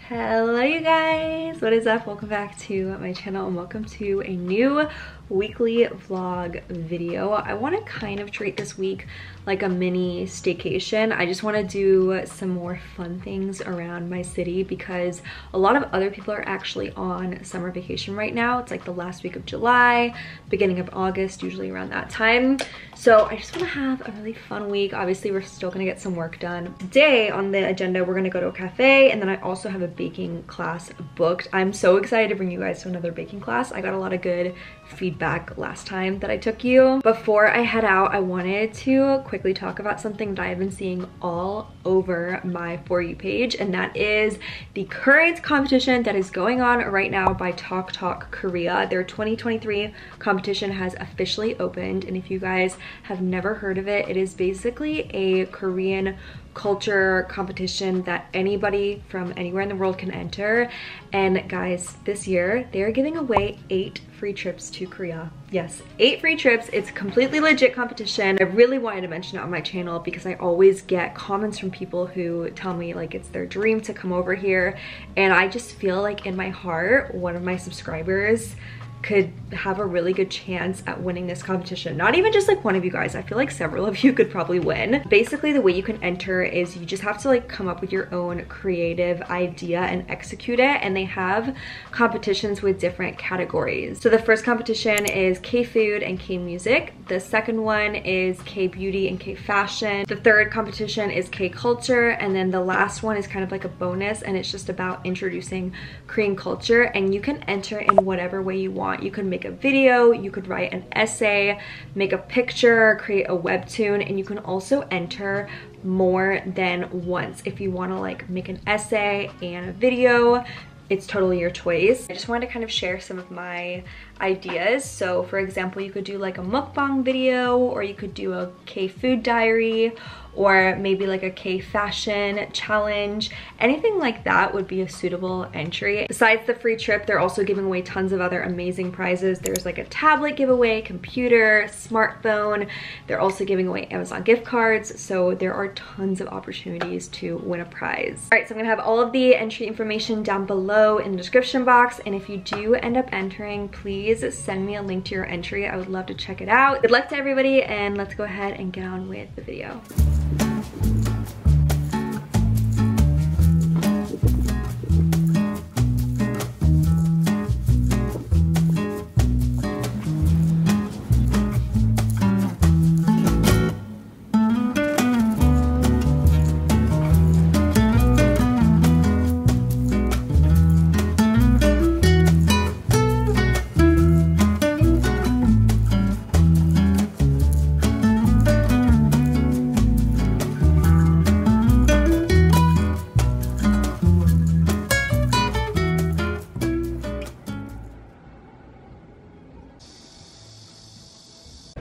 Hello you guys, what is up? Welcome back to my channel and welcome to a new weekly vlog video. I want to kind of treat this week like a mini staycation. I just want to do some more fun things around my city because a lot of other people are actually on summer vacation right now. It's like the last week of July, beginning of August, usually around that time. So I just want to have a really fun week. Obviously we're still going to get some work done. Today on the agenda we're going to go to a cafe, and then I also have a baking class booked. I'm so excited to bring you guys to another baking class. I got a lot of good feedback last time that I took you. Before I head out, I wanted to quickly talk about something that I've been seeing all over my For You page, and that is the current competition that is going on right now by 𝐾𝐃 Korea. Their 2023 competition has officially opened, and if you guys have never heard of it, it is basically a Korean culture competition that anybody from anywhere in the world can enter. And guys, this year they're giving away 8 free trips to Korea. Yes, 8 free trips. It's a completely legit competition. I really wanted to mention it on my channel because I always get comments from people who tell me like it's their dream to come over here, and I just feel like in my heart one of my subscribers could have a really good chance at winning this competition. Not even just like one of you guys, I feel like several of you could probably win. Basically the way you can enter is you just have to like come up with your own creative idea and execute it, and they have competitions with different categories. So the first competition is K-food and K-music. The second one is K-beauty and K-fashion. The third competition is K-culture, and then the last one is kind of like a bonus, and it's just about introducing Korean culture, and you can enter in whatever way you want. You could make a video, you could write an essay, make a picture, create a webtoon, and you can also enter more than once. If you want to like make an essay and a video, it's totally your choice. I just wanted to kind of share some of my ideas. So for example, you could do like a mukbang video, or you could do a K-food diary, or maybe like a K-fashion challenge. Anything like that would be a suitable entry. Besides the free trip, they're also giving away tons of other amazing prizes. There's like a tablet giveaway, computer, smartphone. They're also giving away Amazon gift cards. So there are tons of opportunities to win a prize. All right, so I'm gonna have all of the entry information down below in the description box. And if you do end up entering, please send me a link to your entry. I would love to check it out. Good luck to everybody, and let's go ahead and get on with the video.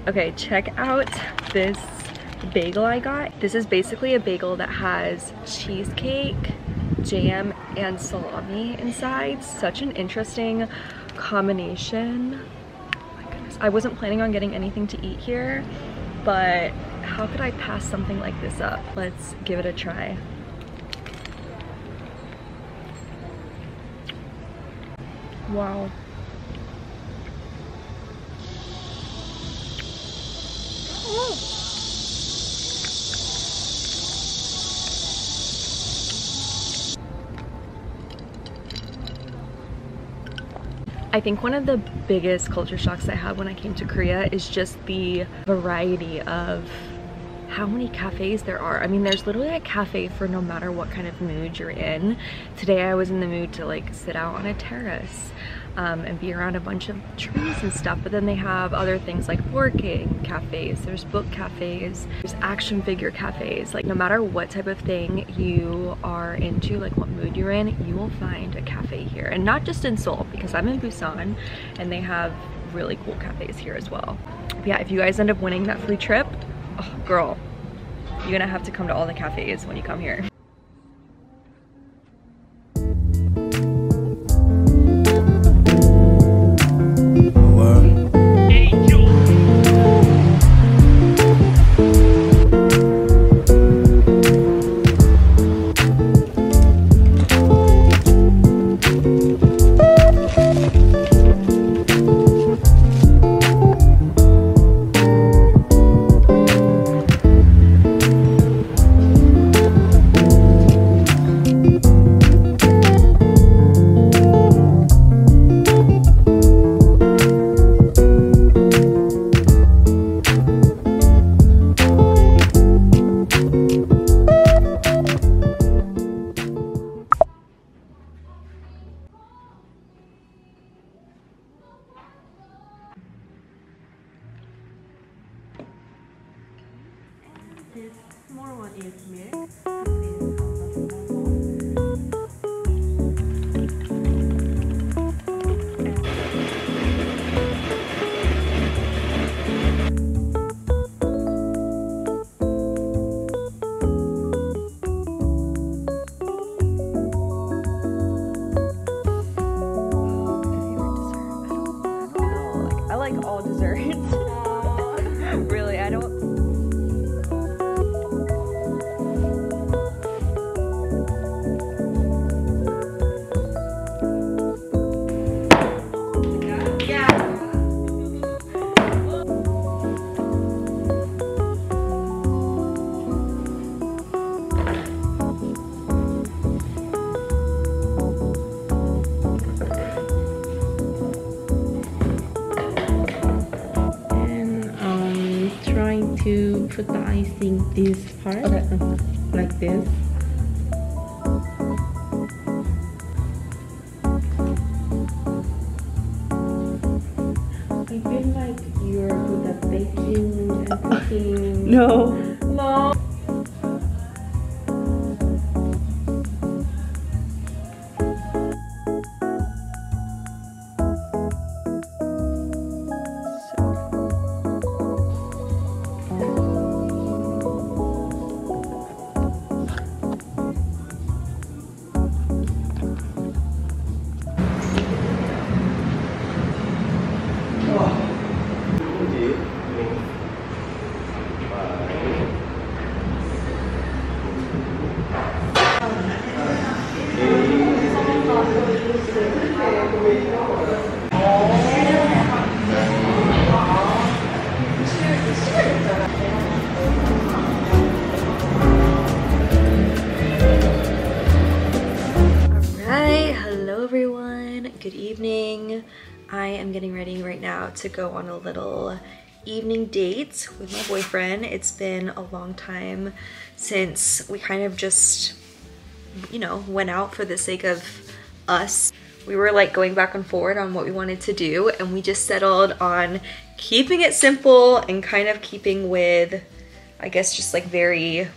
Okay, check out this bagel I got. This is basically a bagel that has cheesecake, jam, and salami inside. Such an interesting combination. Oh my goodness. I wasn't planning on getting anything to eat here, but how could I pass something like this up? Let's give it a try. Wow. I think one of the biggest culture shocks I had when I came to Korea is just the variety of how many cafes there are. I mean, there's literally a cafe for no matter what kind of mood you're in. Today I was in the mood to like sit out on a terrace and be around a bunch of trees and stuff, but then they have other things like board game cafes, there's book cafes, there's action figure cafes. Like no matter what type of thing you are into, like what mood you're in, you will find a cafe here. And not just in Seoul, because I'm in Busan and they have really cool cafes here as well. But yeah, if you guys end up winning that free trip, oh girl, you're gonna have to come to all the cafes when you come here. to put the icing this part, like this. I feel like you're good at baking and cooking. No. No. Good evening. I am getting ready right now to go on a little evening date with my boyfriend. It's been a long time since we kind of just, you know, went out for the sake of us. We were like going back and forward on what we wanted to do, and we just settled on keeping it simple and kind of keeping with, I guess, just like very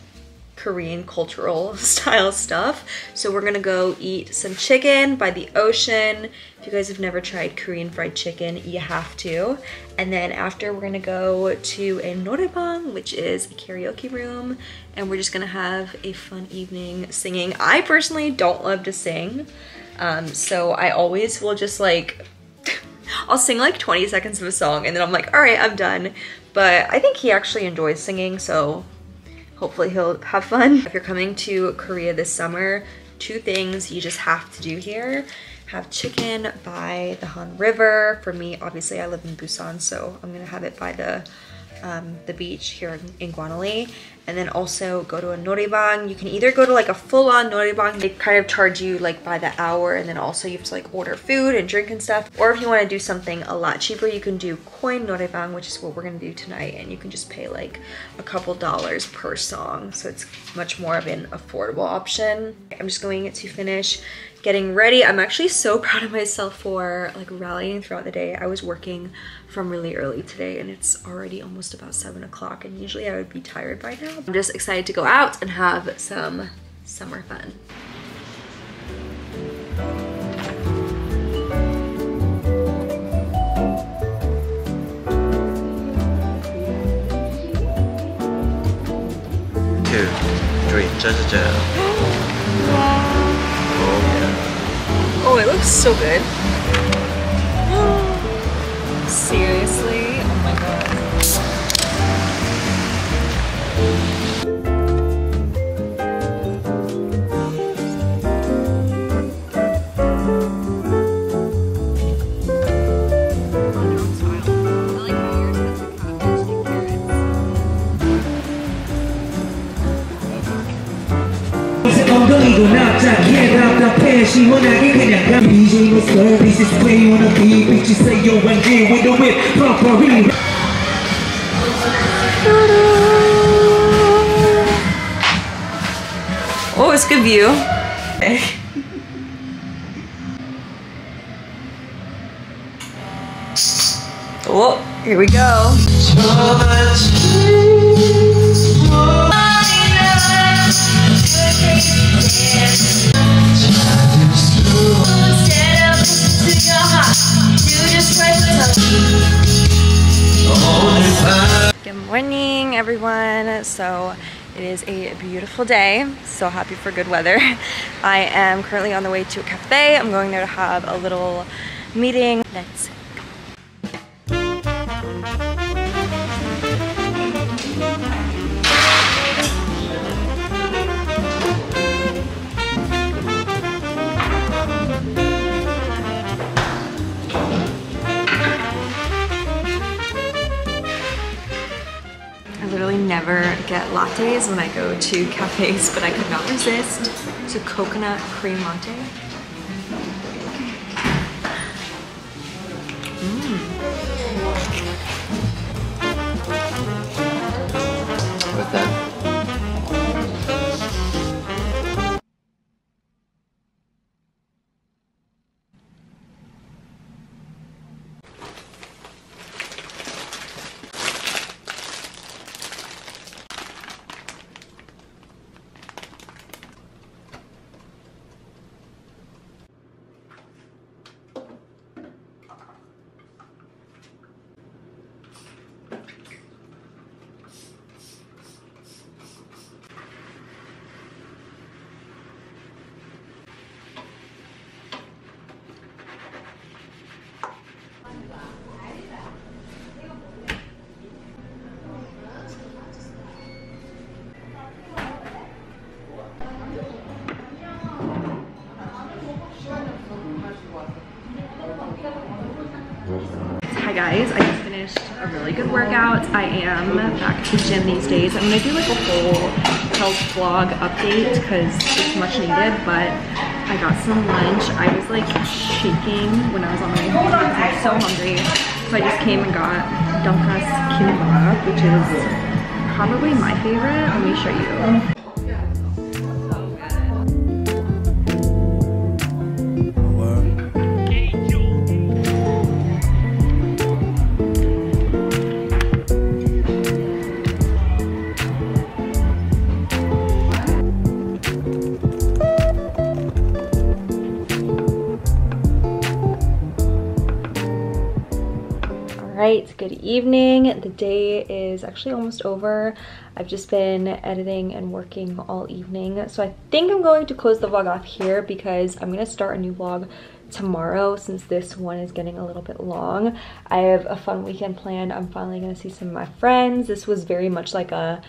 Korean cultural style stuff. So we're gonna go eat some chicken by the ocean. If you guys have never tried Korean fried chicken, you have to. And then after, we're gonna go to a noraebang, which is a karaoke room, and we're just gonna have a fun evening singing. I personally don't love to sing, so I always will just like I'll sing like 20 seconds of a song and then I'm like, all right, I'm done. But I think he actually enjoys singing, so hopefully he'll have fun. If you're coming to Korea this summer, 2 things you just have to do here. Have chicken by the Han River. For me, obviously I live in Busan, so I'm gonna have it by the beach here in Gwanhwaly. And then also go to a noraebang. You can either go to like a full-on noraebang, they kind of charge you like by the hour, and then also you have to like order food and drink and stuff. Or if you want to do something a lot cheaper, you can do coin noraebang, which is what we're gonna do tonight, and you can just pay like a couple dollars per song, so it's much more of an affordable option. I'm just going to finish getting ready. I'm actually so proud of myself for like rallying throughout the day. I was working from really early today and it's already almost about 7 o'clock, and usually I would be tired by now. I'm just excited to go out and have some summer fun. Two, three, Oh, it looks so good. Seriously? Oh my god. 엉덩이고 납작 얘가 답답해 시원하게 그냥 가 BJ는 services where you wanna be bitches say yo and get with the whip properly. Oh, it's good view. Oh, here we go. Good morning, everyone. So it is a beautiful day. So happy for good weather. I am currently on the way to a cafe. I'm going there to have a little meeting. Let's go. I literally never get lattes when I go to cafes, but I could not resist. It's a coconut cream latte. guys, I just finished a really good workout. I am back to the gym these days. I'm gonna do like a whole health vlog update because it's much needed, but I got some lunch. I was like shaking when I was on my way home because I was so hungry. So I just came and got 𝐾𝐈𝐿𝐼𝐵, which is probably my favorite. Let me show you. Alright, good evening. The day is actually almost over. I've just been editing and working all evening. So I think I'm going to close the vlog off here because I'm going to start a new vlog tomorrow since this one is getting a little bit long. I have a fun weekend planned. I'm finally going to see some of my friends. This was very much like a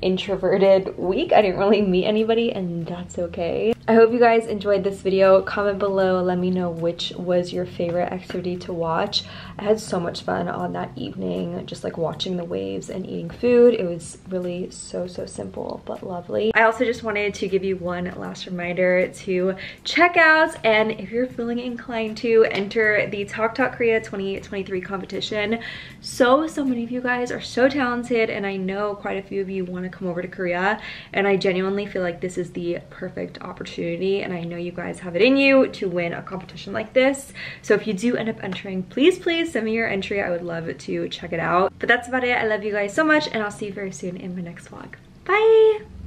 introverted week. I didn't really meet anybody and that's okay. I hope you guys enjoyed this video. Comment below, let me know which was your favorite activity to watch. I had so much fun on that evening, just like watching the waves and eating food. It was really so simple but lovely. I also just wanted to give you one last reminder to check out, and if you're feeling inclined to, enter the 𝐶𝐃 Korea 2023 competition. So many of you guys are so talented, and I know quite a few of you want to come over to Korea, and I genuinely feel like this is the perfect opportunity, and I know you guys have it in you to win a competition like this. So if you do end up entering, please send me your entry. I would love to check it out. But that's about it. I love you guys so much, and I'll see you very soon in my next vlog. Bye!